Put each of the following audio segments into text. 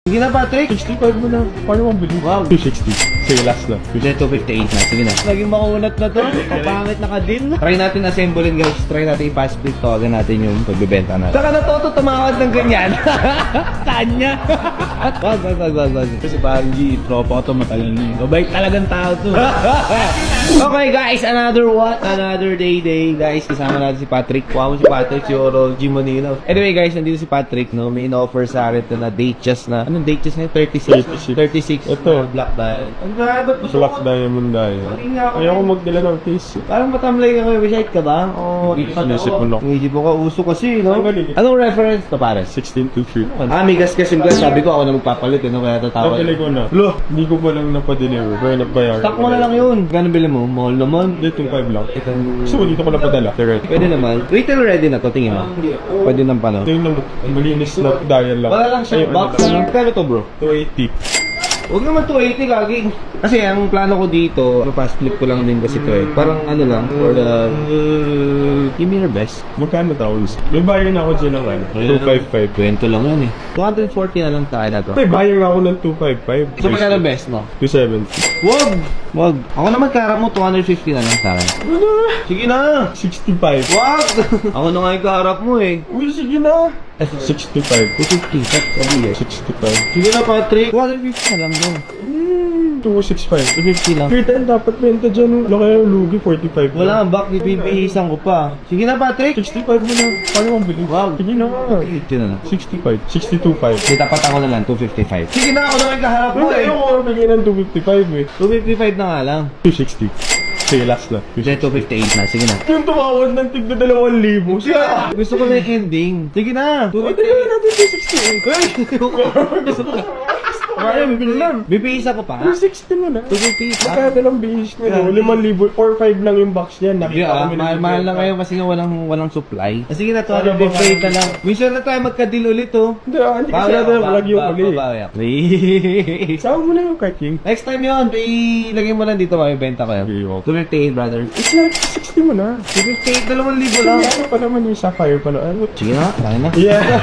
Sige na, Patrick. 65 mo na. Paano mong bilhin? Wow. 260. Sige, last na. Sige, 258 na. Sige na. Naging makunat na to. Kapangit na ka din. Try natin assemblein, guys. Try natin i-fast split. Tawagan natin yung pagbibenta natin. Saka natuto tumakad ng ganyan. Saan niya? Wag. Kasi parang G, tropa ko to matagal na yun. Mabait talagang tao to. Okay, guys. Another day, guys. Kasama natin si Patrick. Kuha mo si Patrick, si Oro, G Manila. Anyway, guys, nandito si Patrick, no? May in-offer sa akin na date just na. Anong date just na yun? 36. Ito. Black dial. Ang grabe to. Black diamond dahil. Ayaw ko magdala ng case. Parang matamlay ka ngayon. Website ka ba? Oo. Sinisip mo na. Hindi po ka uso kasi, no? Ang galing. Anong reference to, pare? 1623. May gas yung glass. Sabi ko, ako na magpapalit, no? Kaya tatawag. Napili ko na. Lo, hindi ko pa lang napadeliver. Pero nabayar. Stock mo na lang yun. Gano'n bili mo? Mahal naman. Dito 5 lang. So, dito ko napadala. Direct. Pwede naman. Retail ready na to, tingin mo. Pwede nang pano. Ito yung malinis na dial lang. Wala lang siya box. Kano to, bro? 280. Huwag naman 280 gaging. Kasi ang plano ko dito, fast flip ko lang din kasi to eh. Parang ano lang, for the... give me your best. Magkano tawos? May buyer na ako dyan ng 255. Kwento lang yan eh. 240 na lang tayo na to. May buyer ako ng 255. So magkano best mo? 270. Wag! Ako naman karap mo, 250 na lang tayo. Sige na! 65. Wag! Ako na nga yung kaharap mo eh. Uy, sige na. 65. 250. Sabi eh. 65. Sige na, Patrick. 250 na lang doon. 265. 250 lang. Free time dapat benta dyan. Wala kayo lugi, 45. Wala, back bibihisan ko pa. Sige na, Patrick. 65 mo na. Paano mong bilhin? Wow. Sige na nga. 250 na lang. 65. 62.5. Hindi, tapat ako na lang, 255. Sige na, ako na yung kaharap mo eh. Ayaw ko bigyan ng 255 eh. 255 na nga lang. 260. Sige, last na. Hindi, 258 na. Sige na. Yung tumawad ng tigda 2,000. Sige na. Gusto ko na yung ending. Sige na. Ito yung natin 268. Kaya, bibili lang. Bibihisa ko pa. 260 mo na. 258 pa. Magkano lang bihis nyo? 5,000 or 5 lang yung box niyan. Yeah, mahal na ngayon kasi nga walang supply. Sige na, 258 na lang. Minsan na tayo magka-deal ulit oh. Hindi kasi natin vlog yung uli. Sama mo na yung cart king. Next time yun, ilagay mo lang dito, mabibenta ko yun. 258, brother. It's like 60 mo na. 258, 2,000 lang. Ano pa naman yung sapphire pa na? Ano? Sige na, kaya na. Yeah.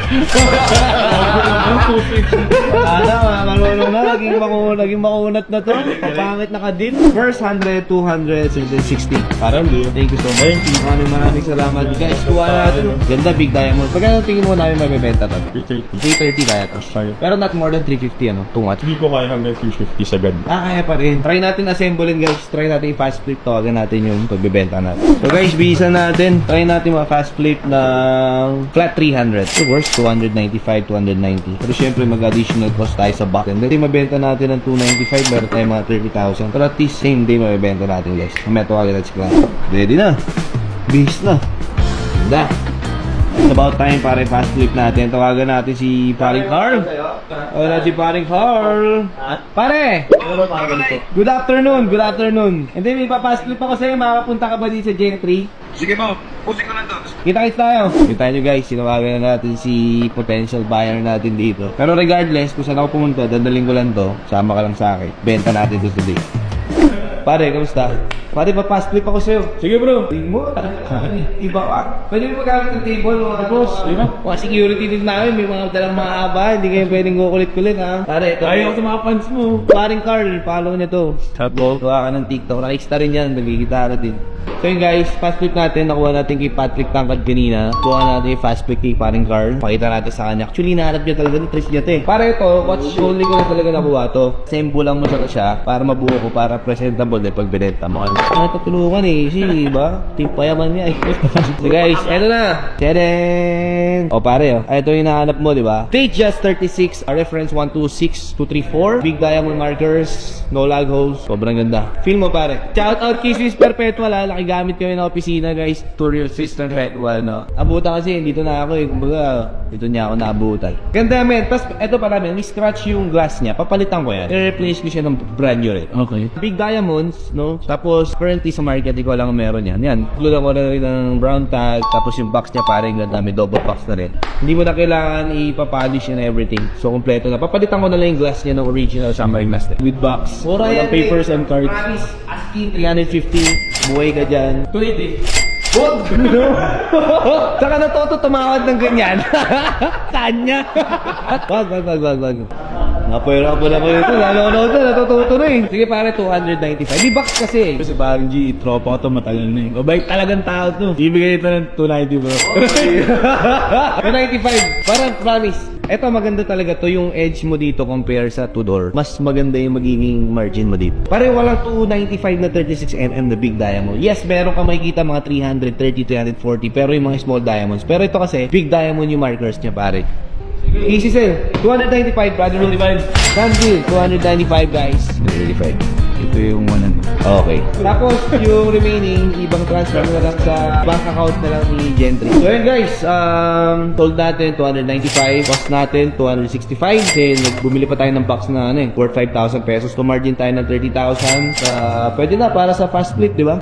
Marunong na, naging makunat na to. Kapangit na ka din. First 100, 200, 60. Parang di. Thank you so much. Maraming salamat. Guys, kuha natin. Ganda, big diamond. Pagkano tingin mo namin mabibenta to? 330 kaya to. Pero not more than 350, ano? Too much. Hindi ko kaya hanggang 250 sa ganda. Kaya pa rin. Try natin assemblein, guys. Try natin i-fast flip. Tawagan natin yung pagbibenta natin. So guys, bisa natin. Try natin mga fast flip ng flat 300. So worst, 295, 290. Pero syempre, mag-additional cost tayo sa box. Hindi mabenta natin ng 295, meron tayo mga 30,000. Pero at least same day mabibenta natin, guys. Mamaya tawagan natin si Clan. Ready na. Bihis na. Ganda. It's about time para fast flip natin. Tawagan natin si Paring Carl. Wala si Paring Carl. Pare! Good afternoon, good afternoon. And then may pa-fast flip ako sa'yo. Makakapunta ka ba dito sa Gen 3? Sige po, pusing ko lang to. Kita-kits tayo. Kita nyo guys, sinawagan na natin si potential buyer natin dito. Pero regardless, kung saan ako pumunta, dadaling ko lang to. Sama ka lang sa akin. Benta natin to today. Pare, kamusta? Pare, pa-fast flip ako sa'yo. Sige bro. Tingin mo, iba ka. Pwede mo magamit ng table mga boss. Mga security din namin, may mga dalang mahaba. Hindi kayo pwedeng kukulit-kulit ha. Pare, ito. Ayaw ko sa mga fans mo. Paring Carl, follow niya to. Chatball. Gawa ka ng TikTok. Nakikita rin yan, nagigitara din. So yun guys, fast flip natin. Nakuha natin kay Patrick Tangkad kanina. Kuha natin yung fast flip kay Paring Carl. Pakita natin sa kanya. Actually, nahanap niya talaga. Trace niya to eh. Pare ito, watch only ko na talaga nakuha to. Sembo lang mo siya para mabuo ko, para presentable eh pag binenta mo. Natutulungan eh. Kasi ba? Timpayaman niya eh. So guys, eto na. Tadang! O pare, ito yung nahanap mo, di ba? Stage just 36, reference 126234. Big diamond markers, no lag holes. Sobrang ganda. Feel mo pare. Shout out Kisses Perpetual ha. Nakigamit kami ng opisina guys. To real system Perpetual no. Abutan kasi, dito na ako eh. Kumbaga, dito niya ako naabutan. Ganda men. Tapos ito pala men, may scratch yung glass niya. Papalitan ko yan. I-replace ko siya ng brand new rin. Okay. Big diamonds, no? Tapos currently sa market, ikaw lang meron yan. Yan. Klulan ko na rin ng brown tag. Tapos yung box niya parang ganda. May double box na rin. Hindi mo na kailangan ipapolish and everything. So kompleto na. Papalitan ko na lang yung glass niya ng original samurai glass with box. Mura yan. Papers and cards. Promise, asking 350. Buhay ka dyan. 280. Wag! Saka natuto tumakad ng ganyan. Saan niya? Wag. Napera po na ko ito. Nanonood na, natututo na eh. Sige pare, 295. Di box kasi eh. Kasi parang G, tropa ko to matagal na eh. Mabait talagang tao to. Ibigay ito ng 290 bro. 295. Parang promise. Eto maganda talaga to yung edge mo dito compare sa two-door. Mas maganda yung magiging margin mo dito. Pare walang 295 na 36mm na big diamond. Yes, meron ka makikita mga 330, 340 pero yung mga small diamonds. Pero ito kasi big diamond yung markers niya pare. Easy sell. 295 brother. 295. Done deal. 295 guys. 295. Ito yung 100. Okay. Tapos yung remaining, ibang transfer na lang sa bank account na lang ni Gentry. So yun guys, told natin 295, cost natin 265. Then bumili pa tayo ng box na ano eh, worth 5,000 pesos. So margin tayo ng 30,000. Pwede na para sa fast split, di ba?